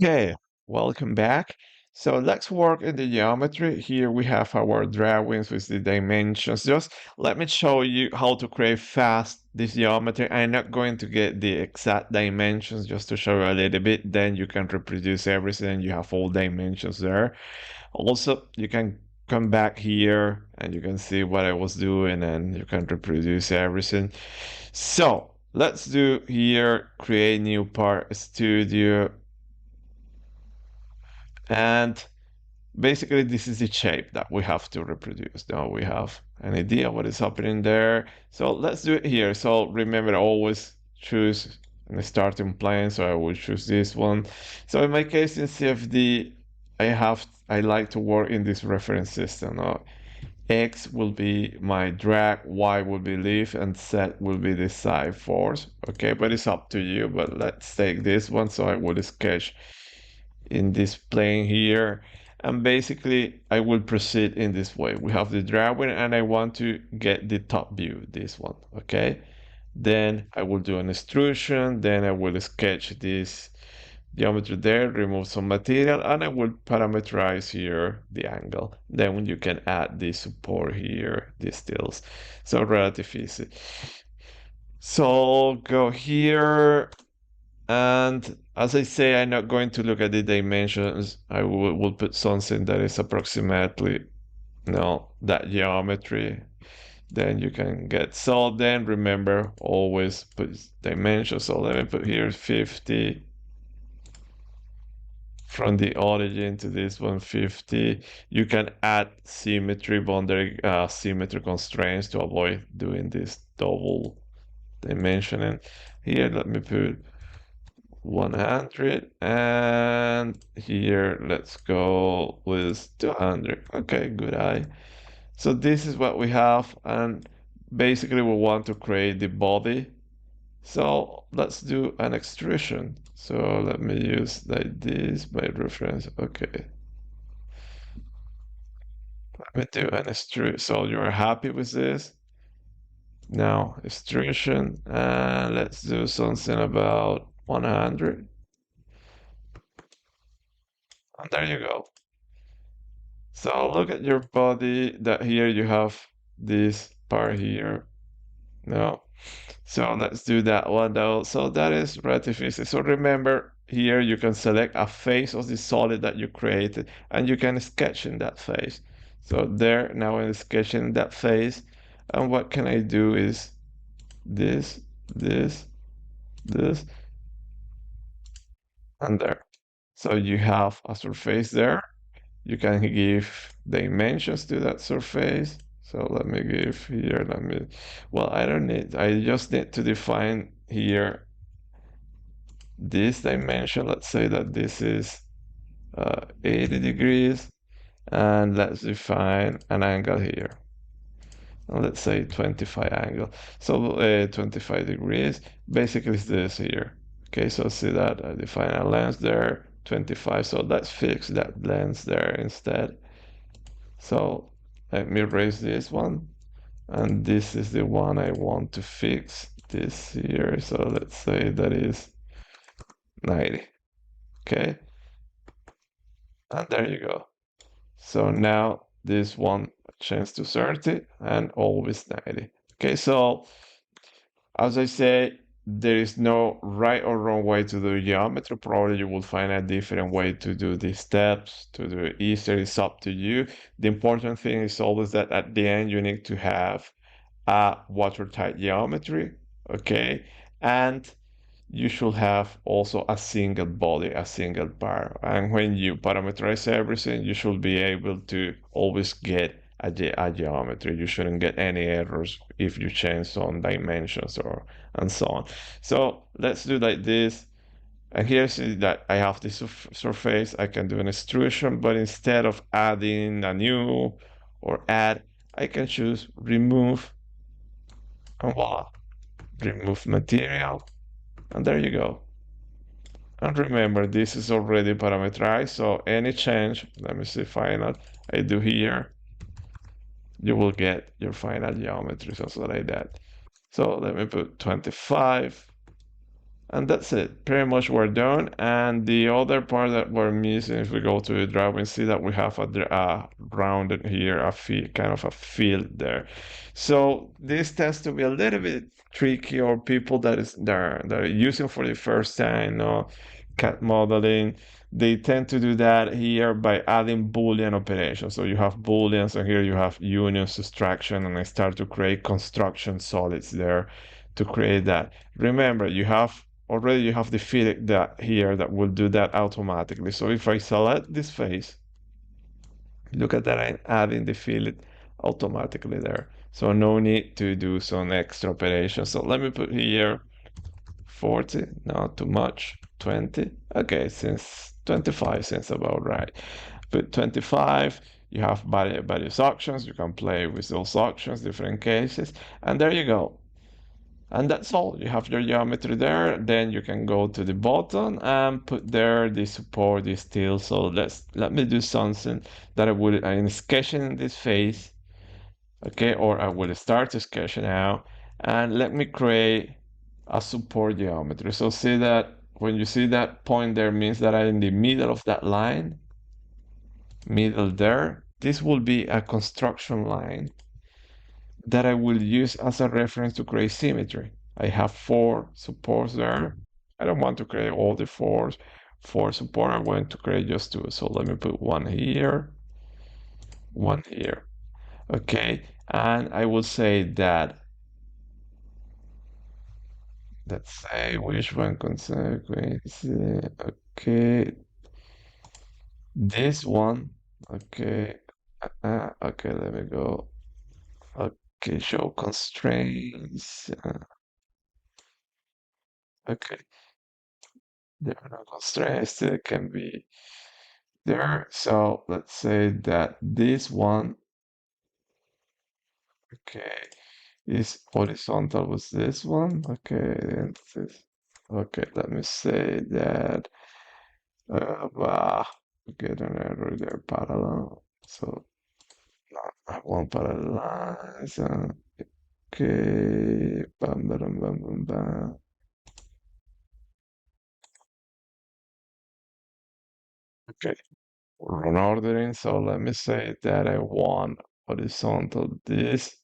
Okay, welcome back. So let's work in the geometry. Here we have our drawings with the dimensions. Just let me show you how to create fast this geometry. I'm not going to get the exact dimensions just to show you a little bit. Then you can reproduce everything. You have all dimensions there. Also, you can come back here and you can see what I was doing and you can reproduce everything. So let's do here, create new part studio. And basically, this is the shape that we have to reproduce. Now we have an idea what is happening there. So let's do it here. So remember, always choose a starting plane. So I will choose this one. So in my case, in CFD, I like to work in this reference system. Now, X will be my drag, Y will be lift, and Z will be the side force. Okay, but it's up to you. But let's take this one. So I will sketch in this plane here. And basically, I will proceed in this way. We have the drawing and I want to get the top view, this one, okay? Then I will do an extrusion, then I will sketch this geometry there, remove some material, and I will parameterize here the angle. Then you can add the support here, these stills. So relative easy. So go here, and as I say, I'm not going to look at the dimensions. I will put something that is approximately, that geometry. Then you can get, so then remember, always put dimensions. So let me put here 50 from the origin to this 150. You can add symmetry boundary, symmetry constraints to avoid doing this double dimensioning. Here, let me put 100, and here let's go with 200. Okay, good eye. So this is what we have, and basically we want to create the body. So let's do an extrusion. So let me use like this by reference. Okay, let me do an extrusion. So you're happy with this? Now extrusion, and let's do something about 100. And there you go. So look at your body, that here you have this part here. No. So let's do that one though. So that is relative easy. So remember, here you can select a face of the solid that you created and you can sketch in that face. So there, now I'm sketching that face. And what can I do is this, this, this, and there. So you have a surface there. You can give dimensions to that surface. So let me give here, well, I don't need, I just need to define here this dimension. Let's say that this is 80 degrees, and let's define an angle here. And let's say 25 angle. So 25 degrees, basically is this here. Okay, so see that I define a lens there, 25. So let's fix that lens there instead. So let me erase this one, and this is the one I want to fix, this here. So let's say that is 90. Okay, and there you go. So now this one change to 30 and always 90. Okay, so as I say, there is no right or wrong way to do geometry. Probably you will find a different way to do these steps, to do it easier. It's up to you. The important thing is always that at the end you need to have a watertight geometry, okay? And you should have also a single body, a single part. And when you parameterize everything, you should be able to always get a geometry. You shouldn't get any errors if you change some dimensions or and so on. So let's do like this. And here see that I have this surface. I can do an extrusion, but instead of adding a new or add, I can choose remove, and voila, remove material, and there you go. And remember, this is already parameterized, so any change, let me see, final, I do here, you will get your final geometry, something like that. So let me put 25, And that's it. Pretty much we're done. And the other part that we're missing, if we go to the drawing, see that we have a rounded here, kind of a field there. So this tends to be a little bit tricky, or people that are using for the first time, CAD modeling. They tend to do that here by adding Boolean operations. So you have Booleans, and here you have union, subtraction, and I start to create construction solids there to create that. Remember, you have the fillet that here that will do that automatically. So if I select this face, look at that, I'm adding the fillet automatically there. So no need to do some extra operation. So let me put here 40, not too much, 20. Okay, since 25 seems about right. Put 25, you have various options. You can play with those options, different cases, and there you go. And that's all. You have your geometry there. Then you can go to the bottom and put there the support, the steel. So let me do something that I'm sketching this face, okay, or I will start to sketch now, and let me create a support geometry. So see that when you see that point there means that I'm in the middle of that line, middle there. This will be a construction line that I will use as a reference to create symmetry. I have 4 supports there. I don't want to create all the four support. I want to create just 2. So let me put one here, one here. Okay, and I will say that, let's say which one consequence. Okay, this one. Okay, okay, let me go. Okay, show constraints. Okay, there are no constraints that can be there. So let's say that this one, okay, is horizontal with this one. Okay, and this. Okay, let me say that we get an error there parallel. So no, I won't parallelize. Okay, bam, bam, bam, bam, bam. Okay, run ordering. So let me say that I want horizontal this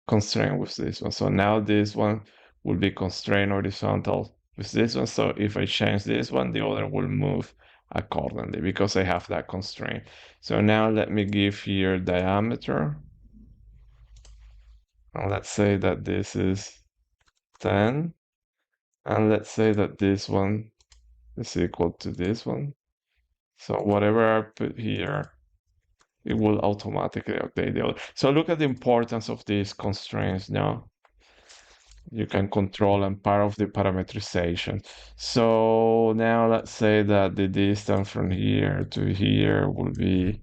constrained with this one. So now this one will be constrained horizontal with this one. So if I change this one, the other will move accordingly because I have that constraint. So now let me give here diameter. And let's say that this is 10. And let's say that this one is equal to this one. So whatever I put here, it will automatically update the other. So look at the importance of these constraints now. You can control and part of the parameterization. So now let's say that the distance from here to here will be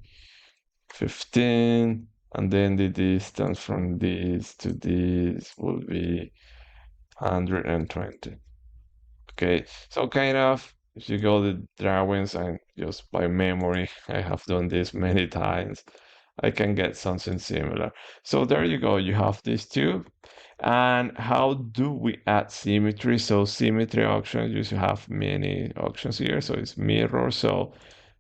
15, and then the distance from this to this will be 120. Okay, so kind of if you go the drawings and just by memory, I have done this many times, I can get something similar. So there you go, you have these two. And how do we add symmetry? So symmetry options, you have many options here. So it's mirror. So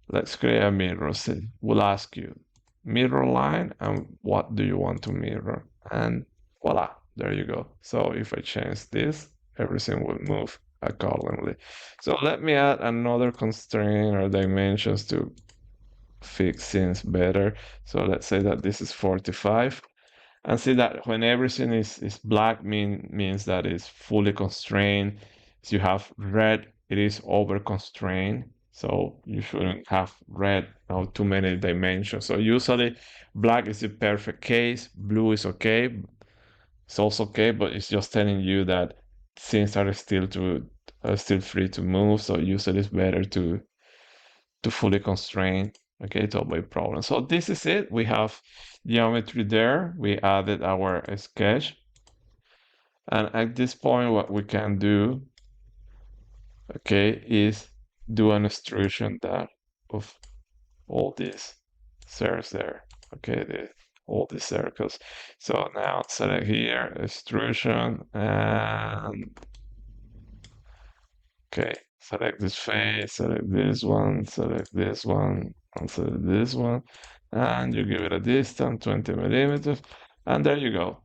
let's create a mirror. So we'll ask you mirror line and what do you want to mirror? And voila, there you go. So if I change this, everything will move accordingly. So let me add another constraint or dimensions to fix things better. So let's say that this is 45. And see that when everything is black means that it's fully constrained. If you have red, it is over constrained. So you shouldn't have red, too many dimensions. So usually black is the perfect case, blue is okay, it's also okay, but it's just telling you that things are still free to move. So usually it's better to fully constrain. Okay, to avoid problems. So this is it. We have geometry there. We added our sketch. And at this point, what we can do, okay, is do an extrusion that of all these circles there. Okay, all these circles. So now select here, extrusion, and Okay, select this face, select this one, select this one, and select this one, and you give it a distance, 20 millimeters, and there you go.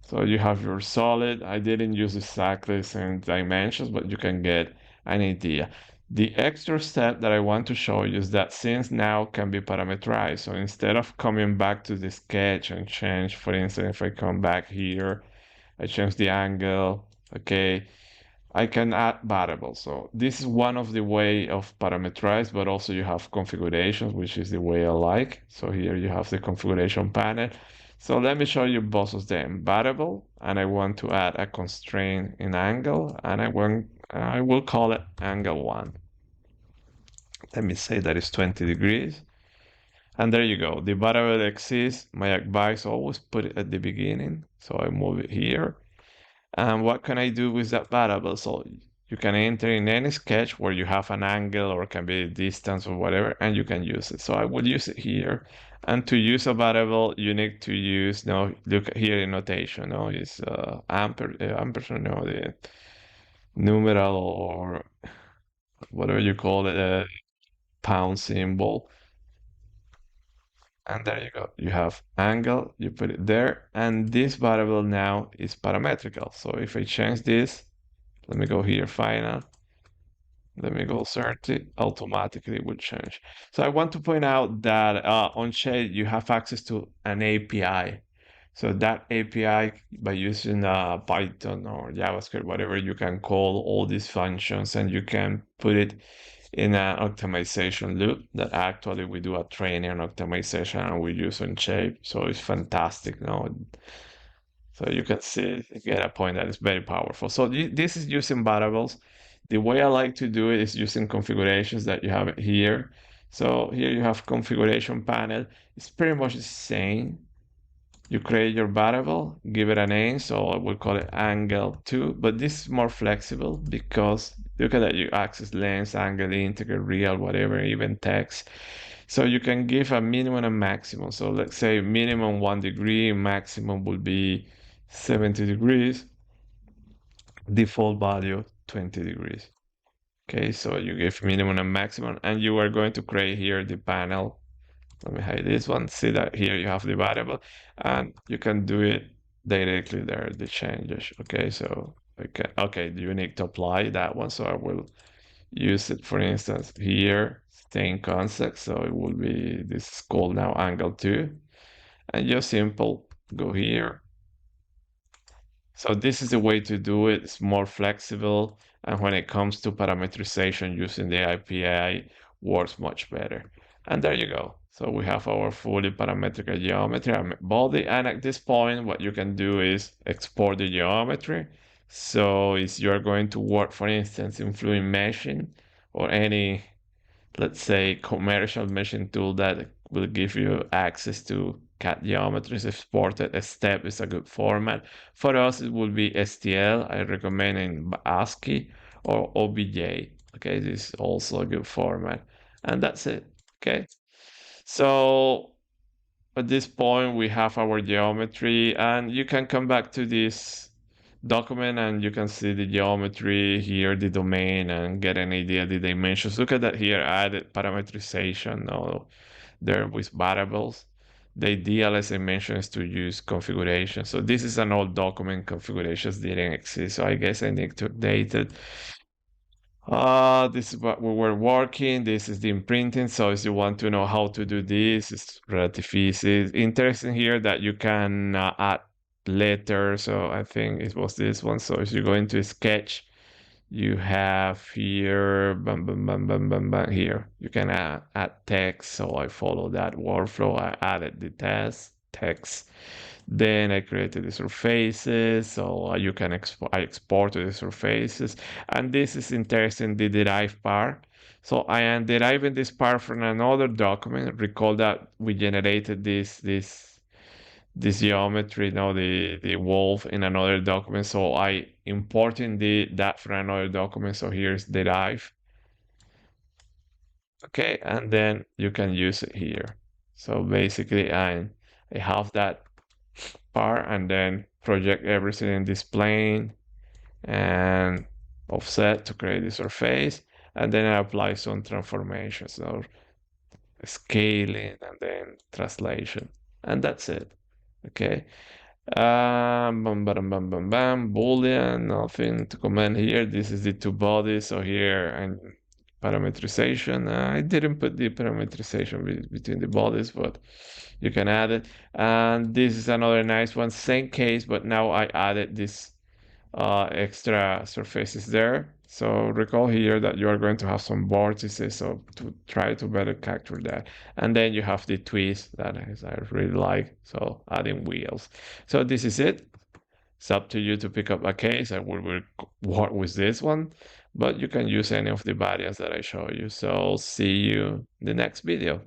So you have your solid. I didn't use exactly the same dimensions, but you can get an idea. The extra step that I want to show you is that scenes now can be parameterized. So instead of coming back to the sketch and change, for instance, if I come back here, I change the angle, okay, I can add variables. So this is one of the way of parameterize, but also you have configurations, which is the way I like. So here you have the configuration panel. So let me show you both of them. Variable, and I want to add a constraint in angle, and I will call it angle 1. Let me say that is 20 degrees. And there you go. The variable exists. My advice always put it at the beginning. So I move it here. And what can I do with that variable? So you can enter in any sketch where you have an angle or can be distance or whatever, and you can use it. So I would use it here. And to use a variable, you need to use, no, look here in notation, no, is ampersand, no, the numeral or whatever you call it, a pound symbol. And there you go. You have angle, you put it there, and this variable now is parametrical. So if I change this, let me go here, final. Let me go 30, automatically will change. So I want to point out that on Shade, you have access to an API. So that API, by using Python or JavaScript, whatever, you can call all these functions and you can put it in an optimization loop that actually we do a training and optimization and we use on Shape. So it's fantastic. No, so you can see, get a point that is very powerful. So this is using variables. The way I like to do it is using configurations that you have here. So here you have configuration panel. It's pretty much the same. You create your variable, give it a name. So I will call it angle 2, but this is more flexible because look at that, you access length, angle, integer, real, whatever, even text. So you can give a minimum and maximum. So let's say minimum 1 degree, maximum will be 70 degrees, default value 20 degrees. Okay, so you give minimum and maximum, and you are going to create here the panel. Let me hide this one. See that here you have the variable, and you can do it directly there, the changes. Okay, so okay, you need to apply that one. So I will use it, for instance, here, same concept. So it will be, this is called now angle 2. And just simple, go here. So this is the way to do it. It's more flexible. And when it comes to parameterization using the API, works much better. And there you go. So we have our fully parametric geometry and body. And at this point, what you can do is export the geometry. So if you're going to work, for instance, in fluid meshing or any, let's say, commercial meshing tool that will give you access to CAD geometries exported, a step is a good format. For us, it will be STL. I recommend in ASCII or OBJ. Okay, this is also a good format. And that's it. Okay. So at this point, we have our geometry, and you can come back to this document and you can see the geometry here, the domain, and get an idea of the dimensions. Look at that here, added parameterization now there with variables. The ideal, as I mentioned, is to use configuration. So this is an old document, configurations didn't exist. So I guess I need to update it. This is what we were working. This is the imprinting. So if you want to know how to do this, it's relatively easy. It's interesting here that you can add letters. So I think it was this one. So if you go into Sketch, you have here, bam, bam, bam, bam, bam, bam, here. You can add text. So I follow that workflow. I added the text. Then I created the surfaces, so you can I exported the surfaces. And this is interesting, the derive part. So I am deriving this part from another document. Recall that we generated this geometry, now the wolf in another document. So I importing that from another document. So here's derive. Okay, and then you can use it here. So basically I have that part and then project everything in this plane, and offset to create the surface, and then I apply some transformations or scaling and then translation, and that's it. Okay. Bam, bam, bam, bam, bam. Boolean, nothing to comment here. This is the two bodies. So here and parameterization. I didn't put the parameterization between the bodies, but you can add it. And this is another nice one. Same case, but now I added this extra surfaces there. So recall here that you are going to have some vortices, so to try to better capture that. And then you have the twist that I really like, so adding wheels. So this is it. It's up to you to pick up a case. I will work with this one, but you can use any of the variants that I show you. So see you in the next video.